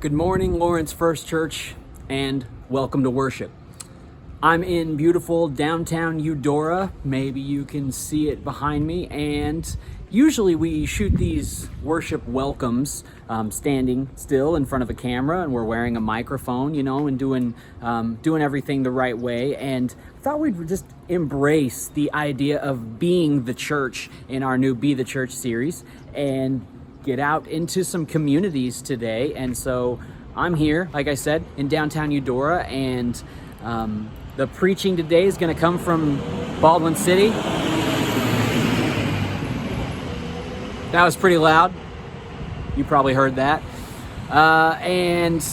Good morning, Lawrence First Church, and welcome to worship. I'm in beautiful downtown Eudora. Maybe you can see it behind me. And usually we shoot these worship welcomes standing still in front of a camera, and we're wearing a microphone, and doing everything the right way. And I thought we'd just embrace the idea of being the church in our new Be the Church series and get out into some communities today. And so I'm here, like I said, in downtown Eudora, and the preaching today is going to come from Baldwin City. That was pretty loud. You probably heard that. And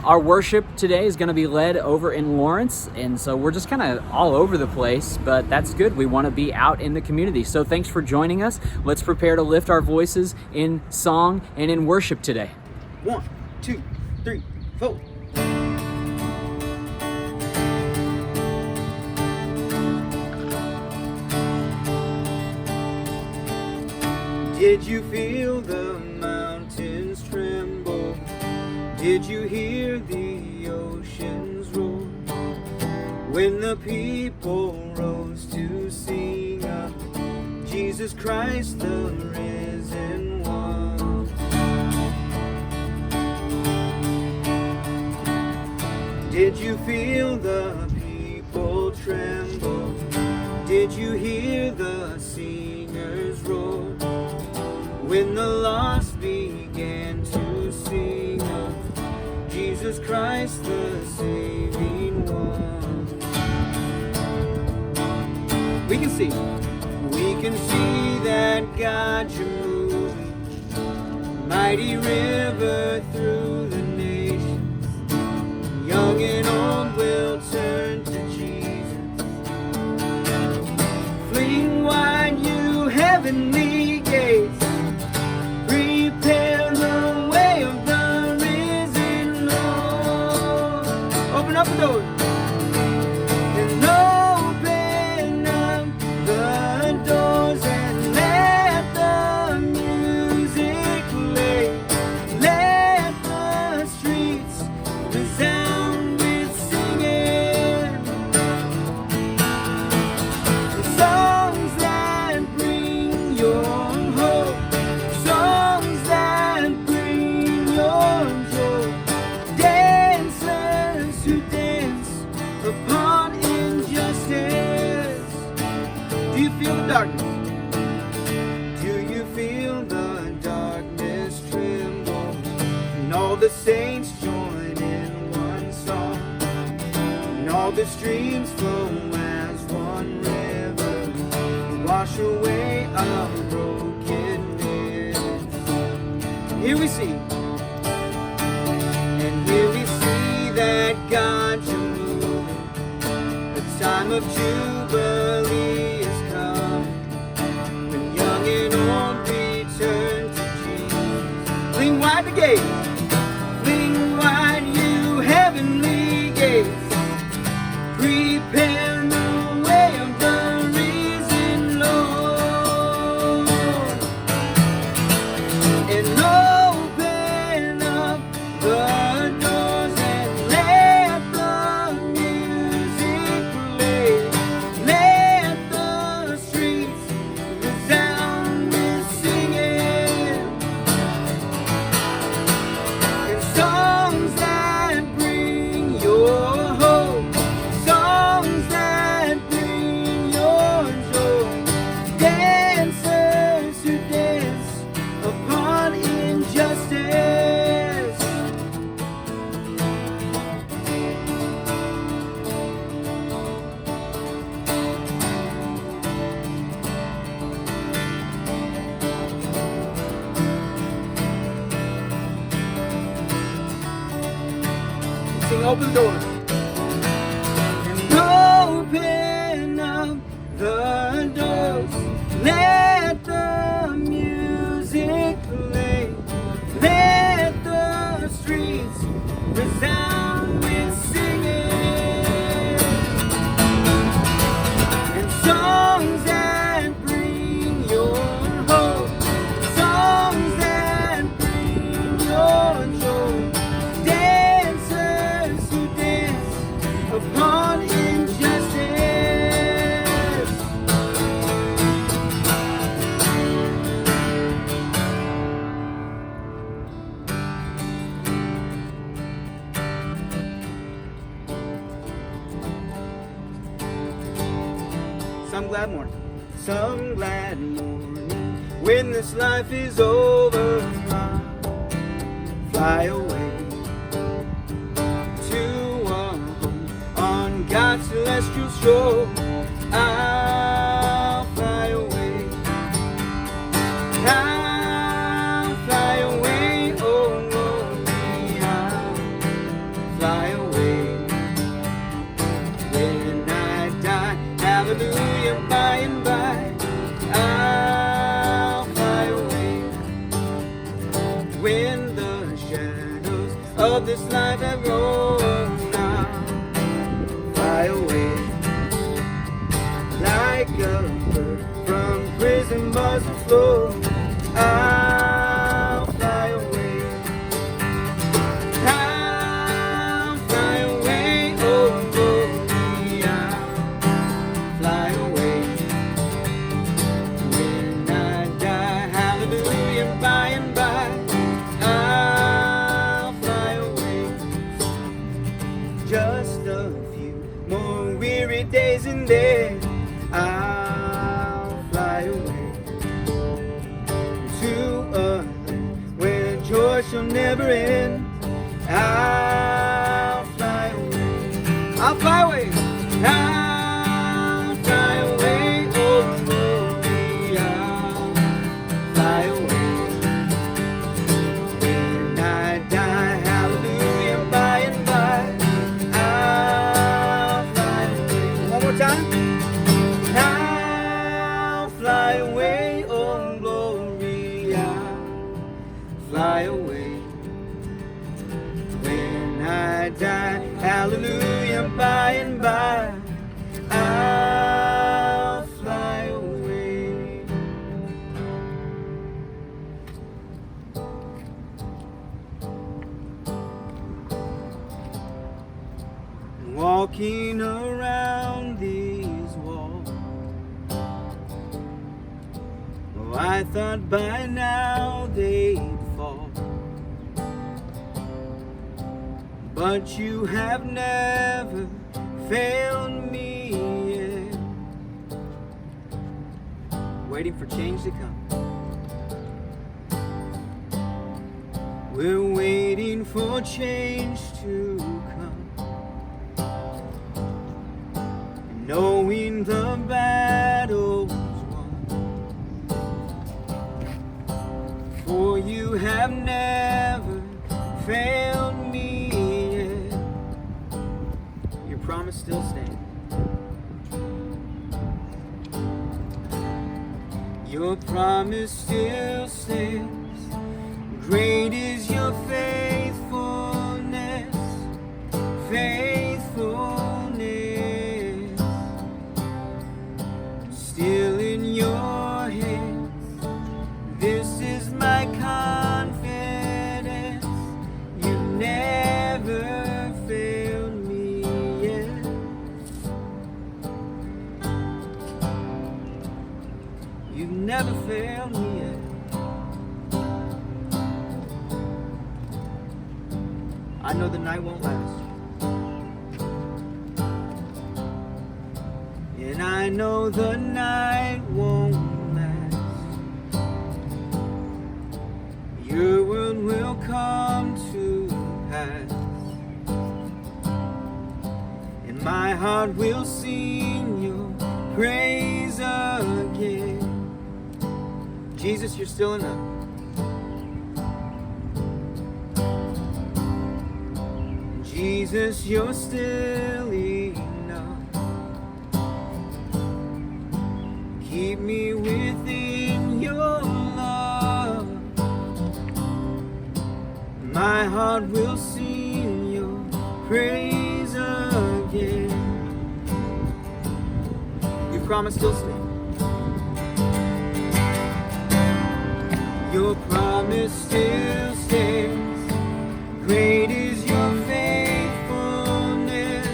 our worship today is going to be led over in Lawrence. And so we're just kind of all over the place, but that's good. We want to be out in the community. So thanks for joining us. Let's prepare to lift our voices in song and in worship today. 1, 2, 3, 4. Did you feel the mountains tremble? Did you hear the oceans roar? When the people rose to sing of Jesus Christ, the risen one. Did you feel the people tremble? Did you hear the singers roar? When the lost began to sing of Jesus Christ, the saving one. We can see that God, you're moving, mighty river through the nations. Young and old will turn to Jesus. Fling wide you heavenly gates. Prepare the way of the risen Lord. Open up the door and open up the doors and let the music play. Let the streets resound with singing. The songs that bring your hope. Songs that bring your joy. Dancers who dance upon injustice. Do you feel the darkness? Do you feel the darkness tremble? And all the saints join in one song. And all the streams flow as one river. Wash away our brokenness. Here we see, and here we see that God, you're moving. The time of Jubilee is come, when young and old return to Jesus. Fling wide the gates, fling wide you heavenly gates. Prepare the way of the risen Lord. And open up the doors and let the music play. Let the streets resound with singing. And songs that bring your hope. Songs that bring your joy. Dancers who dance upon injustice. Sing open doors. And open up the doors. Let the music play. Let the streets resound with singing. And songs that bring your hope. Songs that bring your joy. some glad morning, some glad morning, when this life is over, I'll fly away to a home on God's celestial shore. I'll fly away. I'll fly away, oh glory, I'll fly away. When I die, hallelujah, by and by, I'll fly away. When the shadows of this life have rolled, I'll fly away. Like a bird from prison bars to flow, I'll fly away. I'll fly away, oh glory, I'll fly away. When I die, hallelujah, by and by, I'll fly away. Just a few more weary days and then I'll fly away to a land where joy shall never end. I'll fly away. I'll fly away. I'll fly away. Oh glory, I'll fly away. When I die, hallelujah, by and by, I'll fly away. One more time. I'll fly away, oh glory, I'll fly away. When I die, hallelujah, by and by, I'll fly away. Walking around these walls, oh, I thought by now they'd fall, but you have never failed me yet. Waiting for change to come. We're waiting for change to come, knowing the battle's won. For you have never failed me yet. Your promise still stands. Your promise still stands. Great is your faithfulness, faithfulness. Still in your hands, this is my confidence. You never failed me yet. You've never failed me yet. I know the night won't last, and I know the night won't last. Your word will come to pass, and my heart will sing your praise again. Jesus, you're still enough. Jesus, you're still enough. Keep me within your love. My heart will sing your praise again. Your promise still stands. Your promise still stands. Great is your faithfulness.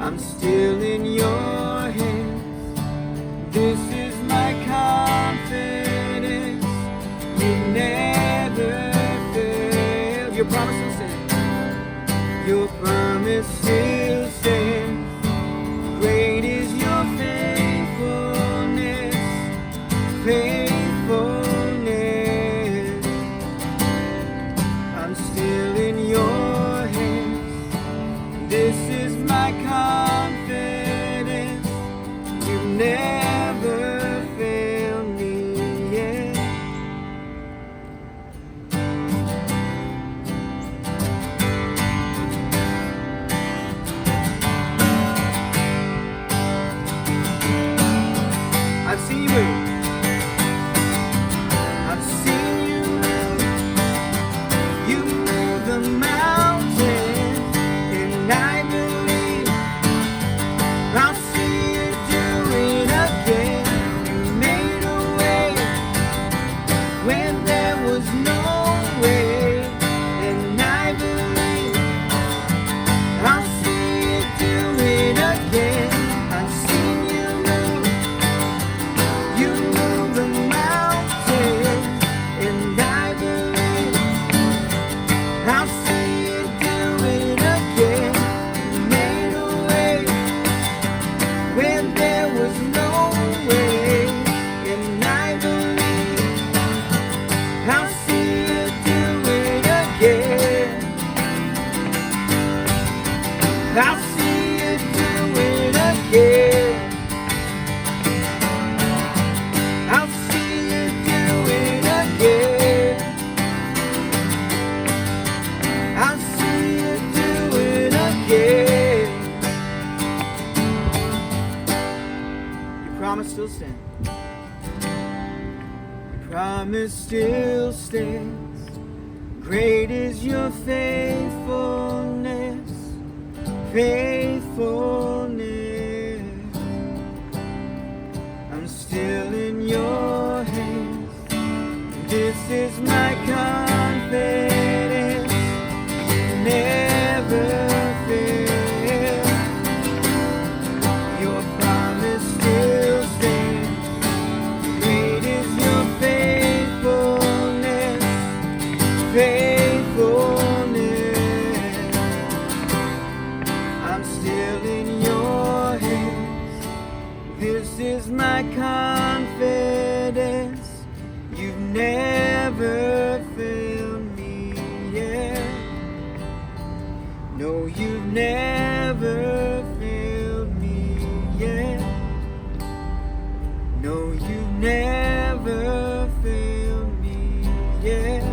I'm still in your hands. This is my confidence. You never fail. Your promise still stands. Your promise still stands. Great is your faithfulness, faithfulness. I'm still in your hands. This is my confidence. You've never failed me yet. I've seen you move. I've seen you move. You move the mountain, and I believe I'll see you do it again. You made a way when there was no way, and I believe I'll see you do it again. I've seen you move. You move the mountain, and I believe I'll see you do it again. You made a way when there was no way, and I believe I'll see you do it again. I'll see you do it again. I'll see you do it again. I'll see you do it again. Your promise still stands. Your promise still stands. Great is your faithfulness, faithfulness. I'm still in your hands. This is my confidence. You never fail. Your promise still stands. Great is your faithfulness, faithfulness. I'm still in your hands. This is my confidence. You've never failed me yet. No, you've never failed me yet. No, you've never failed me yet.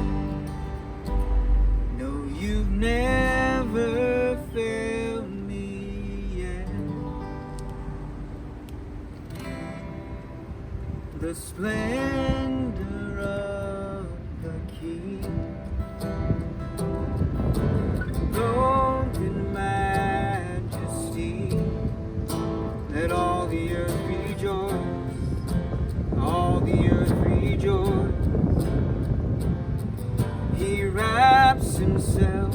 No, you've never failed me yet. The splendor of the King, robed in majesty, let all the earth rejoice, all the earth rejoice. He wraps himself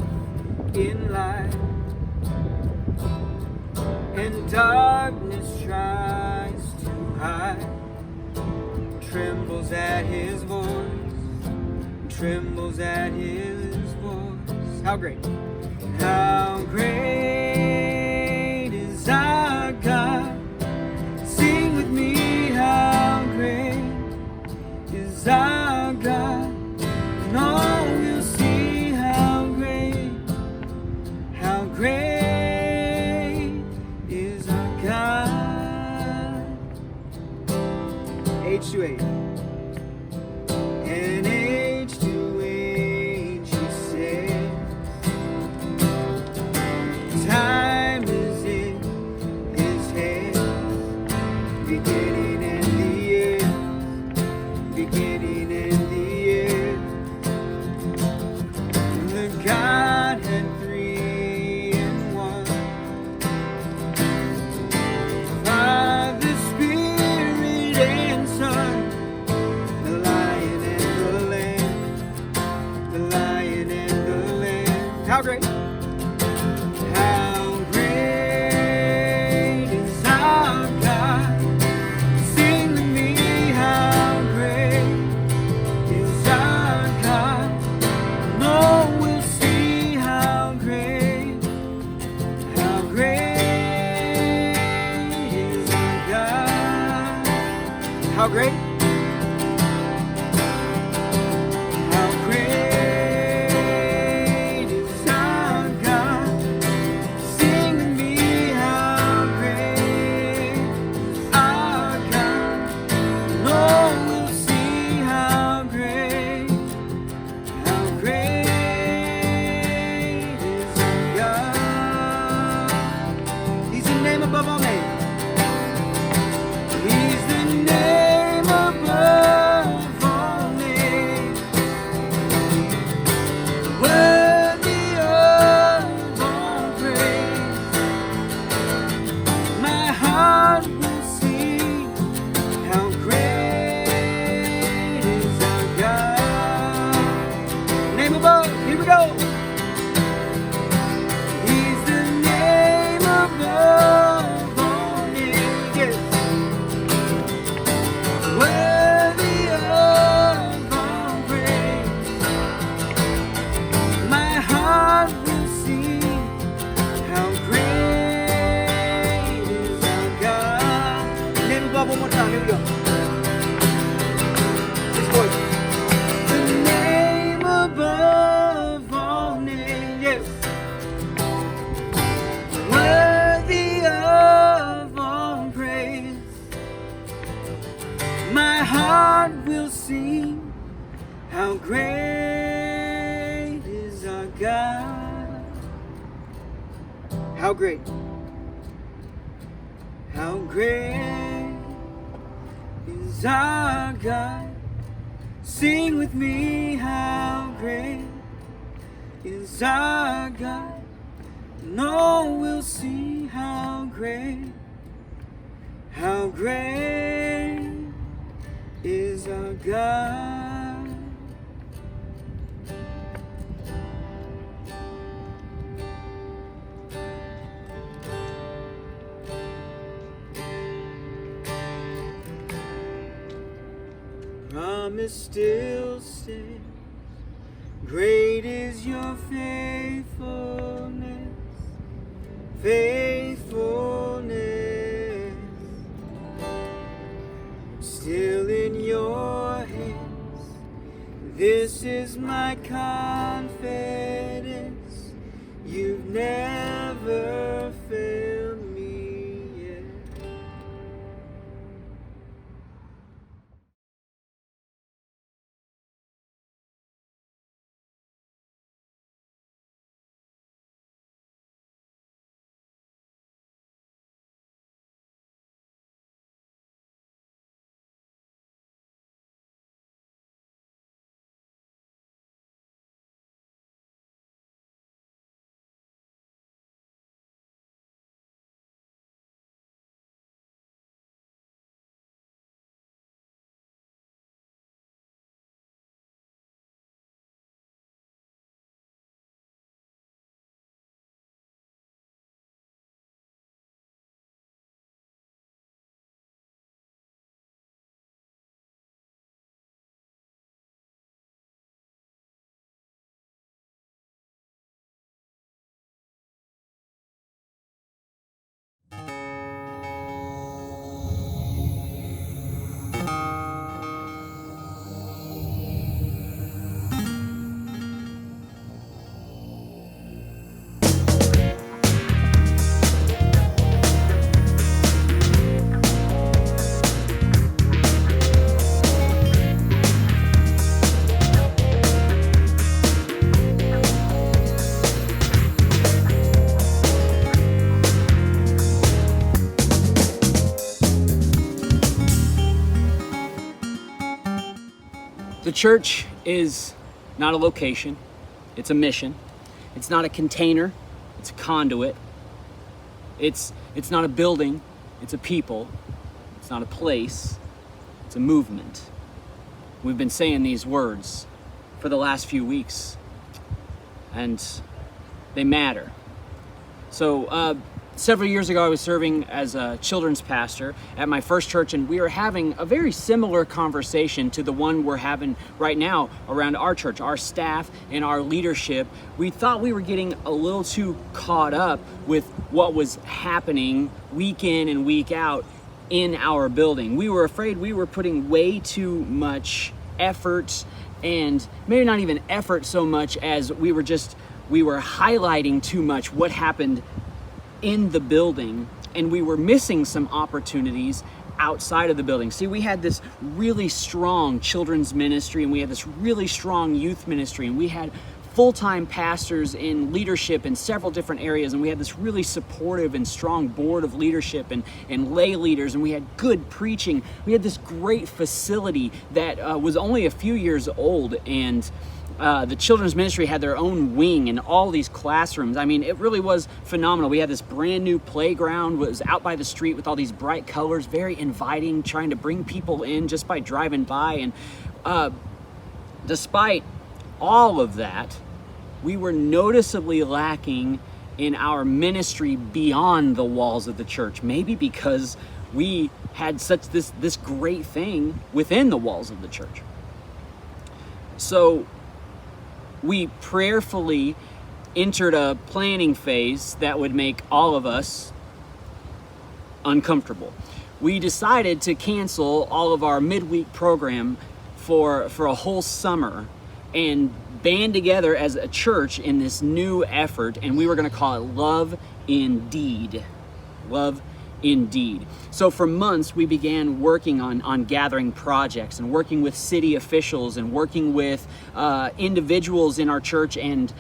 in light, and darkness tries to hide. Trembles at his voice, trembles at his voice. How great! How great is our God? Sing with me, how great is our God? And all will see how great is our God. Age to age. And age to age, he said, time is in his hands, beginning and the end, beginning and the end. The Godhead three in one, Father, Spirit, and Son, the Lion and the Lamb, the Lion and the Lamb. How great! How great is our God? Sing with me, how great is our God? No, we'll see how great How great? How great is our God? Sing with me, how great is our God? No, we'll see how great is our God. He's the name above all names. He's the name above all names, worthy of all praise. My heart will sing, how great is our God. Name above, here we go. He's the name above all names, yes. Worthy of all praise. My heart will sing, how great is our God. Name above one more time, here we go. This voice. The name above all names, yes. Worthy of all praise. My heart will sing, how great is our God. How great? How great is our God? Sing with me, how great is our God? No, we'll see how great is our God. Promise still stands, great is your faithfulness, still in your hands. This is my confidence, you've never failed me yet. The church is not a location, it's a mission. It's not a container, it's a conduit. It's not a building, it's a people. It's not a place, it's a movement. We've been saying these words for the last few weeks, and they matter. So several years ago, I was serving as a children's pastor at my first church, and we were having a very similar conversation to the one we're having right now around our church, our staff and our leadership. We thought we were getting a little too caught up with what was happening week in and week out in our building. We were afraid we were putting way too much effort, and maybe not even effort so much as we were highlighting too much what happened in the building, and we were missing some opportunities outside of the building. See, we had this really strong children's ministry, and we had this really strong youth ministry, and we had full-time pastors in leadership in several different areas, and we had this really supportive and strong board of leadership and lay leaders, and we had good preaching. We had this great facility that was only a few years old, and the children's ministry had their own wing and all these classrooms. I mean, it really was phenomenal. We had this brand new playground, was out by the street with all these bright colors, very inviting, trying to bring people in just by driving by. And despite all of that, we were noticeably lacking in our ministry beyond the walls of the church. Maybe because we had such this great thing within the walls of the church. So we prayerfully entered a planning phase that would make all of us uncomfortable. We decided to cancel all of our midweek program for a whole summer and band together as a church in this new effort, and we were going to call it Love Indeed. Love Indeed. So for months we began working on gathering projects and working with city officials and working with individuals in our church and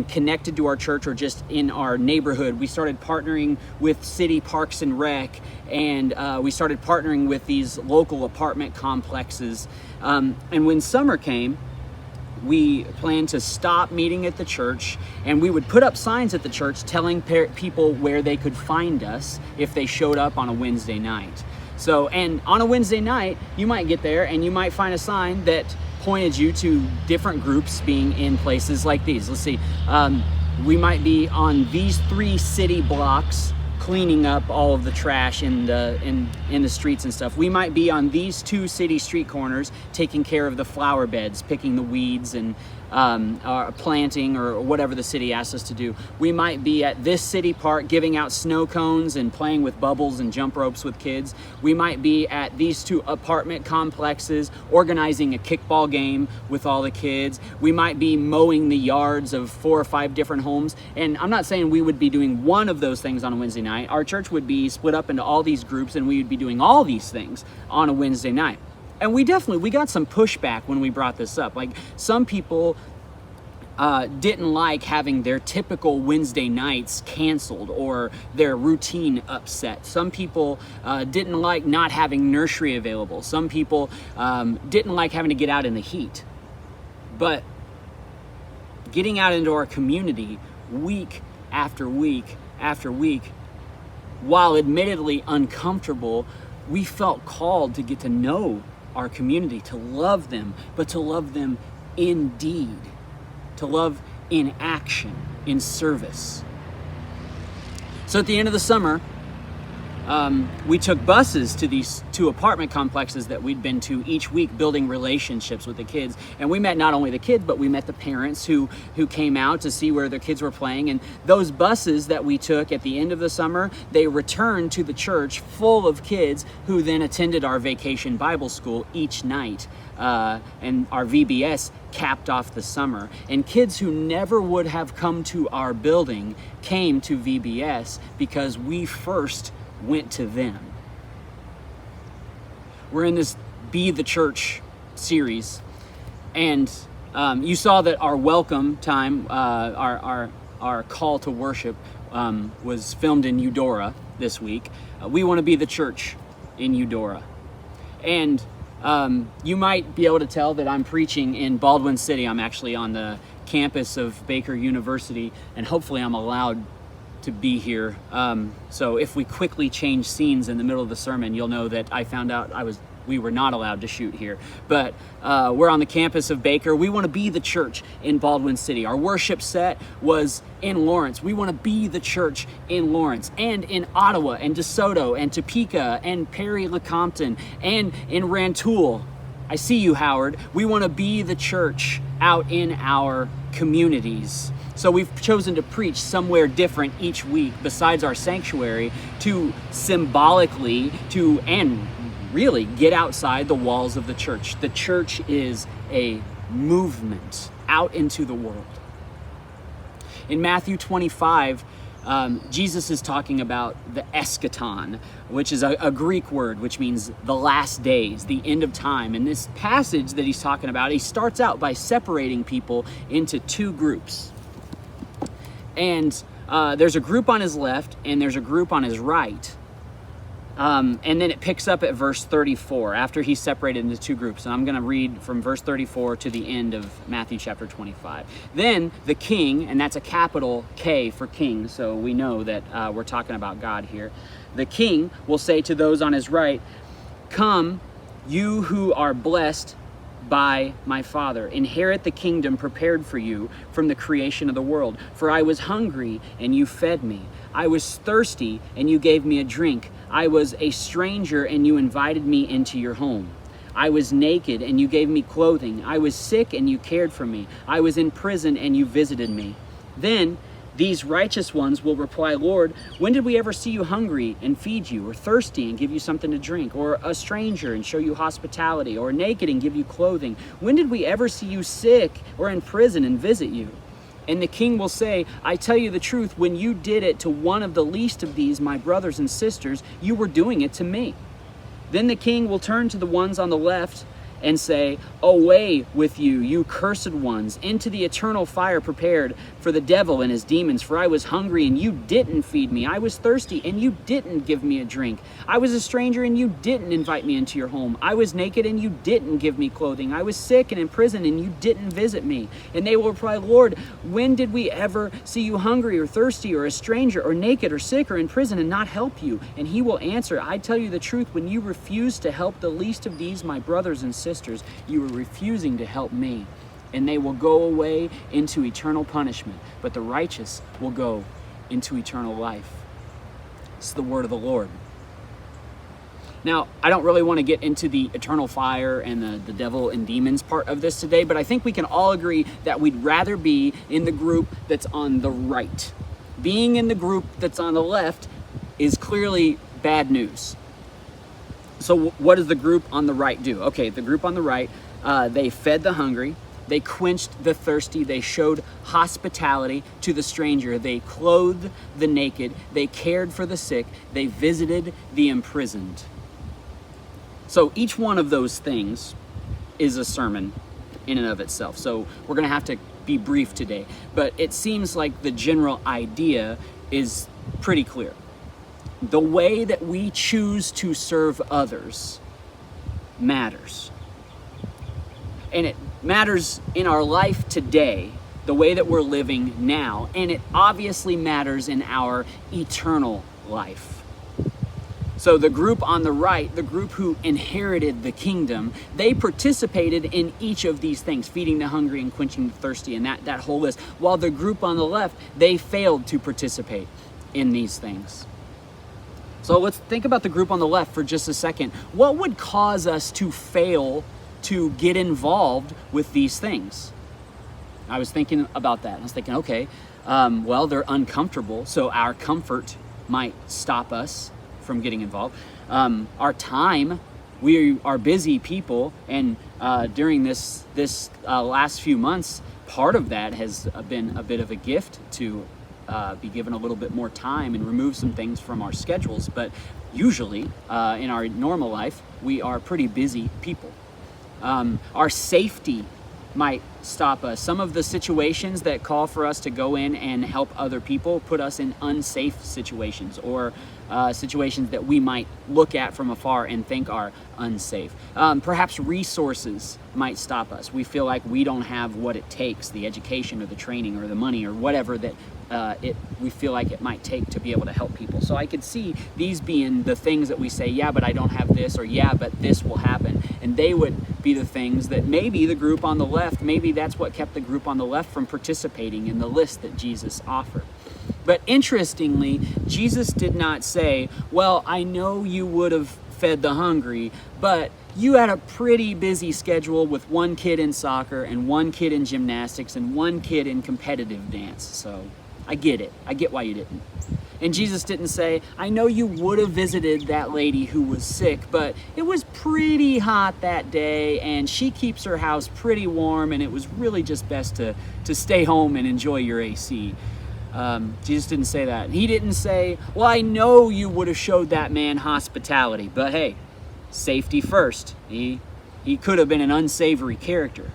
connected to our church or just in our neighborhood. We started partnering with city parks and rec, and we started partnering with these local apartment complexes. And when summer came, we planned to stop meeting at the church, and we would put up signs at the church telling people where they could find us if they showed up on a Wednesday night. So, and on a Wednesday night, you might get there and you might find a sign that pointed you to different groups being in places like these. Let's see, we might be on these 3 city blocks cleaning up all of the trash in the streets and stuff. We might be on these 2 city street corners taking care of the flower beds, picking the weeds and planting or whatever the city asks us to do. We might be at this city park giving out snow cones and playing with bubbles and jump ropes with kids. We might be at these 2 apartment complexes organizing a kickball game with all the kids. We might be mowing the yards of 4 or 5 different homes. And I'm not saying we would be doing one of those things on a Wednesday night. Our church would be split up into all these groups, and we would be doing all these things on a Wednesday night. And we got some pushback when we brought this up. Like, some people didn't like having their typical Wednesday nights canceled or their routine upset. Some people didn't like not having nursery available. Some people didn't like having to get out in the heat. But getting out into our community week after week after week, while admittedly uncomfortable, we felt called to get to know our community, to love them, but to love them indeed, to love in action, in service. So at the end of the summer, we took buses to these 2 apartment complexes that we'd been to each week, building relationships with the kids. And we met not only the kids, but we met the parents who came out to see where their kids were playing. And those buses that we took at the end of the summer, they returned to the church full of kids who then attended our vacation Bible school each night. And our VBS capped off the summer. And kids who never would have come to our building came to VBS because we first went to them. We're in this Be the Church series, and you saw that our welcome time, our call to worship was filmed in Eudora this week. We want to be the church in Eudora. And you might be able to tell that I'm preaching in Baldwin City. I'm actually on the campus of Baker University, and hopefully I'm allowed to be here. So if we quickly change scenes in the middle of the sermon, you'll know that I found out we were not allowed to shoot here. But we're on the campus of Baker. We want to be the church in Baldwin City. Our worship set was in Lawrence. We want to be the church in Lawrence and in Ottawa and DeSoto and Topeka and Perry-Lecompton and in Rantoul. I see you, Howard. We want to be the church out in our communities. So we've chosen to preach somewhere different each week besides our sanctuary to symbolically and really get outside the walls of the church. The church is a movement out into the world. In Matthew 25, Jesus is talking about the eschaton, which is a Greek word, which means the last days, the end of time. And this passage that he's talking about, he starts out by separating people into two groups. And there's a group on his left and there's a group on his right. And then it picks up at verse 34 after he's separated into two groups. And I'm going to read from verse 34 to the end of Matthew chapter 25. Then the king, and that's a capital K for king, so we know that we're talking about God here. The king will say to those on his right, "Come, you who are blessed by my Father, inherit the kingdom prepared for you from the creation of the world. For I was hungry, and you fed me. I was thirsty, and you gave me a drink. I was a stranger, and you invited me into your home. I was naked, and you gave me clothing. I was sick, and you cared for me. I was in prison, and you visited me." Then these righteous ones will reply, "Lord, when did we ever see you hungry and feed you, or thirsty and give you something to drink, or a stranger and show you hospitality, or naked and give you clothing? When did we ever see you sick or in prison and visit you?" And the king will say, "I tell you the truth, when you did it to one of the least of these, my brothers and sisters, you were doing it to me." Then the king will turn to the ones on the left and say, "Away with you, you cursed ones, into the eternal fire prepared for the devil and his demons. For I was hungry, and you didn't feed me. I was thirsty, and you didn't give me a drink. I was a stranger, and you didn't invite me into your home. I was naked, and you didn't give me clothing. I was sick and in prison, and you didn't visit me." And they will reply, "Lord, when did we ever see you hungry or thirsty or a stranger or naked or sick or in prison and not help you?" And he will answer, "I tell you the truth, when you refused to help the least of these, my brothers and sisters, you were refusing to help me." And they will go away into eternal punishment, but the righteous will go into eternal life. It's the word of the Lord. Now, I don't really want to get into the eternal fire and the devil and demons part of this today, but I think we can all agree that we'd rather be in the group that's on the right. Being in the group that's on the left is clearly bad news. So what does the group on the right do? Okay, the group on the right, they fed the hungry, they quenched the thirsty, they showed hospitality to the stranger, they clothed the naked, they cared for the sick, they visited the imprisoned. So each one of those things is a sermon in and of itself. So we're going to have to be brief today, but it seems like the general idea is pretty clear. The way that we choose to serve others matters. And it matters in our life today, the way that we're living now, and it obviously matters in our eternal life. So the group on the right, the group who inherited the kingdom, they participated in each of these things, feeding the hungry and quenching the thirsty, and that whole list. While the group on the left, they failed to participate in these things. So let's think about the group on the left for just a second. What would cause us to fail to get involved with these things? I was thinking about that. I was thinking, okay, well, they're uncomfortable, so our comfort might stop us from getting involved. Our time, we are busy people, and during this last few months, part of that has been a bit of a gift to be given a little bit more time and remove some things from our schedules. But usually, in our normal life, we are pretty busy people. Our safety might stop us. Some of the situations that call for us to go in and help other people put us in unsafe situations, or situations that we might look at from afar and think are unsafe. Perhaps resources might stop us. We feel like we don't have what it takes, the education or the training or the money or whatever that we feel like it might take to be able to help people. So I could see these being the things that we say, yeah, but I don't have this, or yeah, but this will happen. And they would be the things that maybe the group on the left, maybe that's what kept the group on the left from participating in the list that Jesus offered. But interestingly, Jesus did not say, well, I know you would have fed the hungry, but you had a pretty busy schedule with one kid in soccer and one kid in gymnastics and one kid in competitive dance. So I get it. I get why you didn't. And Jesus didn't say, I know you would have visited that lady who was sick, but it was pretty hot that day and she keeps her house pretty warm and it was really just best to stay home and enjoy your AC. Jesus didn't say that. He didn't say, well, I know you would have showed that man hospitality, but hey, safety first. He could have been an unsavory character.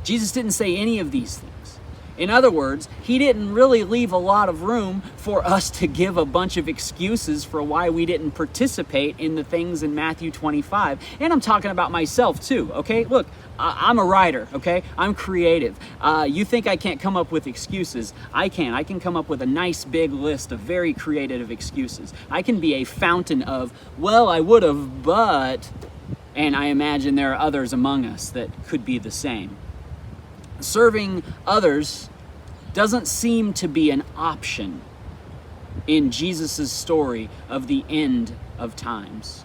Jesus didn't say any of these things. In other words, he didn't really leave a lot of room for us to give a bunch of excuses for why we didn't participate in the things in Matthew 25. And I'm talking about myself too, okay? Look, I'm a writer, okay? I'm creative. You think I can't come up with excuses? I can. I can come up with a nice big list of very creative excuses. I can be a fountain of, well, I would have, but... And I imagine there are others among us that could be the same. Serving others doesn't seem to be an option in Jesus' story of the end of times.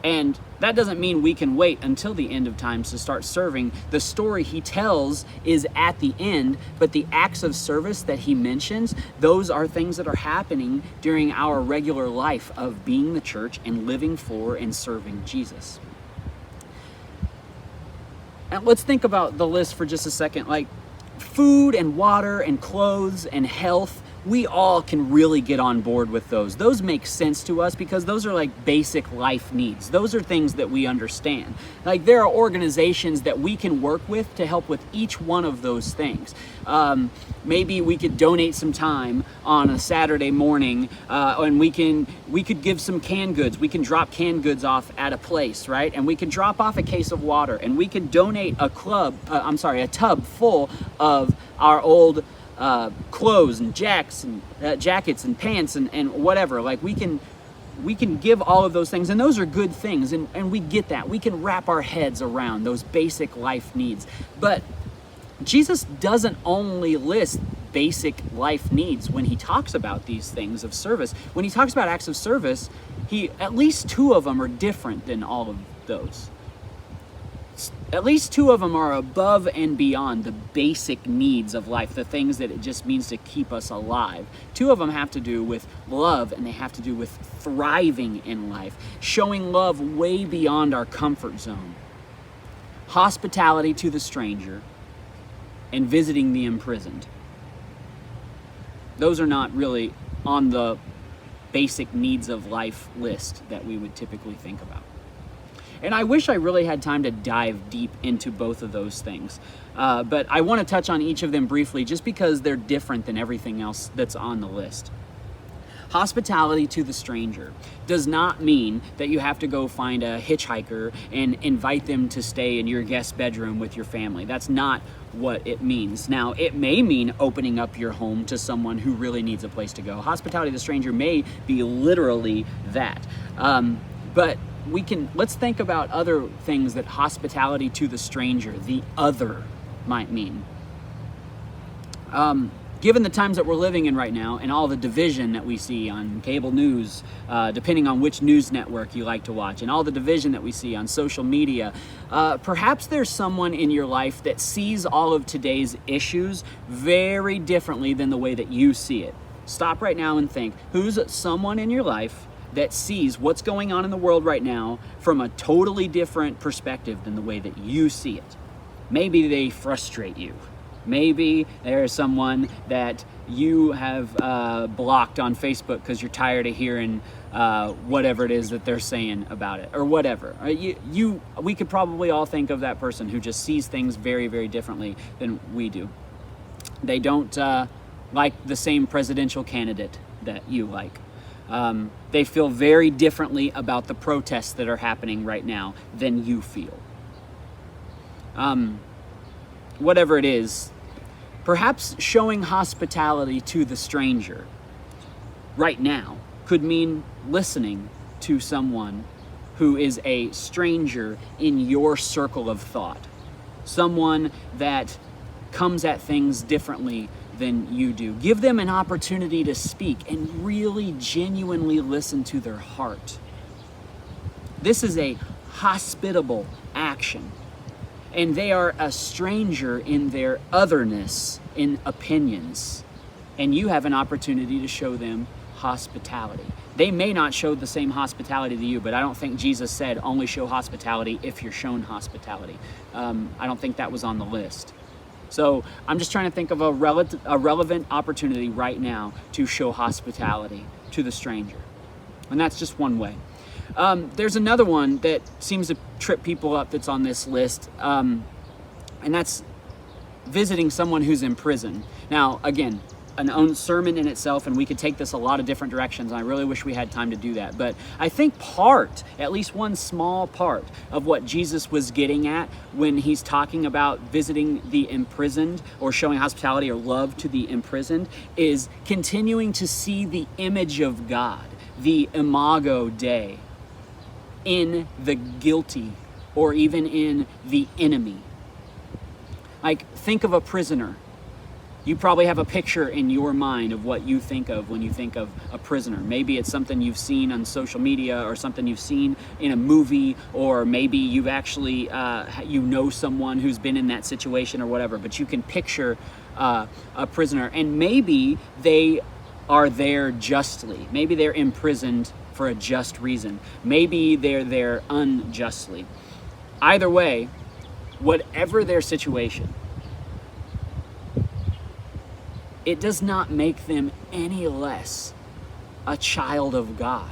And that doesn't mean we can wait until the end of times to start serving. The story he tells is at the end, but the acts of service that he mentions, those are things that are happening during our regular life of being the church and living for and serving Jesus. And let's think about the list for just a second. Like food and water and clothes and health, we all can really get on board with those. Those make sense to us because those are like basic life needs. Those are things that we understand. Like there are organizations that we can work with to help with each one of those things. Maybe we could donate some time on a Saturday morning and we could give some canned goods. We can drop canned goods off at a place, right? And we can drop off a case of water and we can donate a tub full of our old clothes and jackets and pants and whatever. Like we can give all of those things, and those are good things, and we get that. We can wrap our heads around those basic life needs. But Jesus doesn't only list basic life needs when he talks about these things of service. When he talks about acts of service, at least two of them are different than all of those. At least two of them are above and beyond the basic needs of life, the things that it just means to keep us alive. Two of them have to do with love, and they have to do with thriving in life, showing love way beyond our comfort zone, hospitality to the stranger, and visiting the imprisoned. Those are not really on the basic needs of life list that we would typically think about. And I wish I really had time to dive deep into both of those things. But I want to touch on each of them briefly just because they're different than everything else that's on the list. Hospitality to the stranger does not mean that you have to go find a hitchhiker and invite them to stay in your guest bedroom with your family. That's not what it means. Now, it may mean opening up your home to someone who really needs a place to go. Hospitality to the stranger may be literally that. But let's think about other things that hospitality to the stranger, the other, might mean. Given the times that we're living in right now and all the division that we see on cable news, depending on which news network you like to watch, and all the division that we see on social media, perhaps there's someone in your life that sees all of today's issues very differently than the way that you see it. Stop right now and think, who's someone in your life that sees what's going on in the world right now from a totally different perspective than the way that you see it? Maybe they frustrate you. Maybe there's someone that you have blocked on Facebook because you're tired of hearing whatever it is that they're saying about it, or whatever. We could probably all think of that person who just sees things very, very differently than we do. They don't like the same presidential candidate that you like. They feel very differently about the protests that are happening right now than you feel. Whatever it is, perhaps showing hospitality to the stranger right now could mean listening to someone who is a stranger in your circle of thought, someone that comes at things differently than you do. Give them an opportunity to speak and really genuinely listen to their heart. This is a hospitable action. And they are a stranger in their otherness, in opinions. And you have an opportunity to show them hospitality. They may not show the same hospitality to you, but I don't think Jesus said only show hospitality if you're shown hospitality. I don't think that was on the list. So I'm just trying to think of a relevant opportunity right now to show hospitality to the stranger. And that's just one way. There's another one that seems to trip people up that's on this list, and that's visiting someone who's in prison. Now, again, an own sermon in itself, and we could take this a lot of different directions, and I really wish we had time to do that. But I think at least one small part of what Jesus was getting at when he's talking about visiting the imprisoned or showing hospitality or love to the imprisoned is continuing to see the image of God, the imago Dei, in the guilty or even in the enemy. Like, think of a prisoner. You probably have a picture in your mind of what you think of when you think of a prisoner. Maybe it's something you've seen on social media or something you've seen in a movie, or maybe you've actually, someone who's been in that situation or whatever, but you can picture a prisoner, and maybe they are there justly. Maybe they're imprisoned for a just reason. Maybe they're there unjustly. Either way, whatever their situation, it does not make them any less a child of God.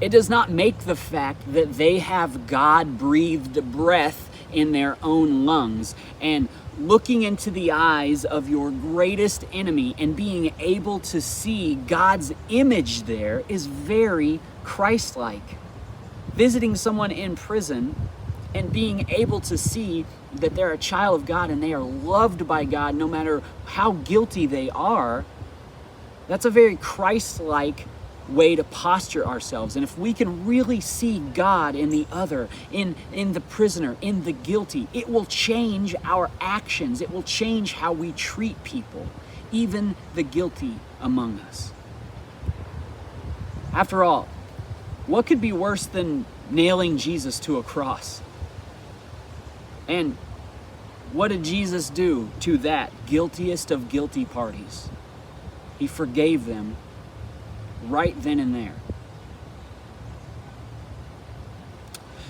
It does not make the fact that they have God-breathed breath in their own lungs and looking into the eyes of your greatest enemy and being able to see God's image there is very Christ-like. Visiting someone in prison and being able to see that they're a child of God and they are loved by God no matter how guilty they are, that's a very Christ-like way to posture ourselves. And if we can really see God in the other, in the prisoner, in the guilty, it will change our actions. It will change how we treat people, even the guilty among us. After all, what could be worse than nailing Jesus to a cross? And what did Jesus do to that guiltiest of guilty parties? He forgave them right then and there.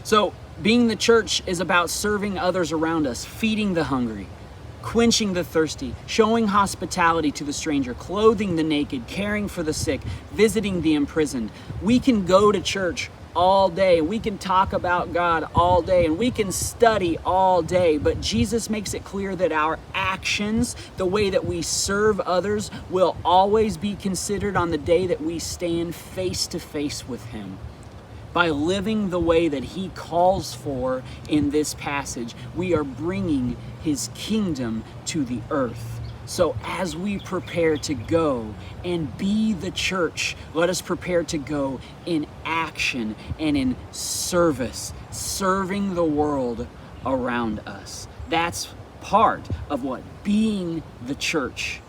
So, being the church is about serving others around us, feeding the hungry, quenching the thirsty, showing hospitality to the stranger, clothing the naked, caring for the sick, visiting the imprisoned. We can go to church all day. We can talk about God all day, and we can study all day, but Jesus makes it clear that our actions, the way that we serve others, will always be considered on the day that we stand face to face with Him. By living the way that He calls for in this passage, we are bringing His kingdom to the earth. So as we prepare to go and be the church, let us prepare to go in action and in service, serving the world around us. That's part of what being the church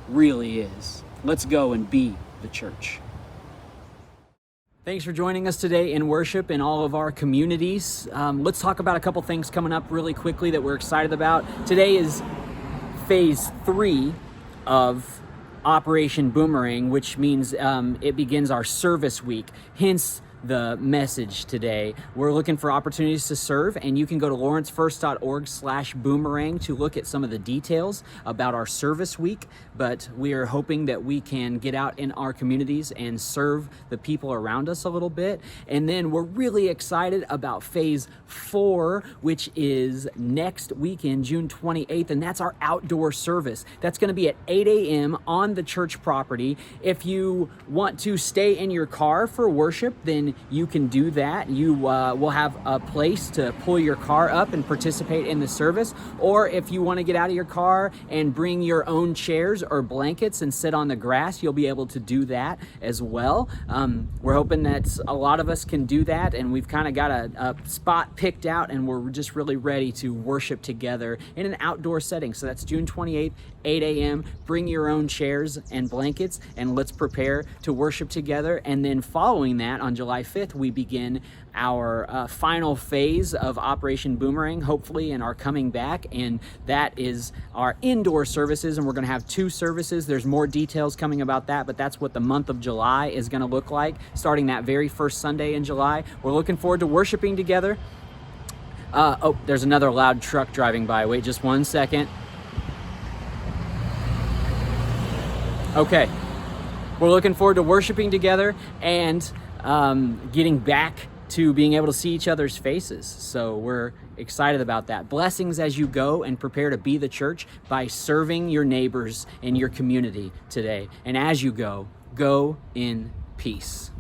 really is. Let's go and be the church. Thanks for joining us today in worship in all of our communities. Let's talk about a couple things coming up really quickly that we're excited about. Today is Phase 3 of Operation Boomerang, which means it begins our service week, hence the message today. We're looking for opportunities to serve, and you can go to lawrencefirst.org/boomerang to look at some of the details about our service week, but we are hoping that we can get out in our communities and serve the people around us a little bit. And then we're really excited about Phase 4, which is next weekend, June 28th, and that's our outdoor service. That's going to be at 8 a.m. on the church property. If you want to stay in your car for worship, then you can do that. You will have a place to pull your car up and participate in the service. Or if you want to get out of your car and bring your own chairs or blankets and sit on the grass, you'll be able to do that as well. We're hoping that a lot of us can do that, and we've kind of got a spot picked out, and we're just really ready to worship together in an outdoor setting. So that's June 28th, 8 a.m. Bring your own chairs and blankets, and let's prepare to worship together. And then following that, on July July 5th, we begin our final phase of Operation Boomerang, hopefully, and are coming back. And that is our indoor services. And we're going to have 2 services. There's more details coming about that, but that's what the month of July is going to look like, starting that very first Sunday in July. We're looking forward to worshiping together. Oh, there's another loud truck driving by. Wait just one second. Okay. We're looking forward to worshiping together and getting back to being able to see each other's faces. So we're excited about that. Blessings as you go and prepare to be the church by serving your neighbors in your community today. And as you go in peace.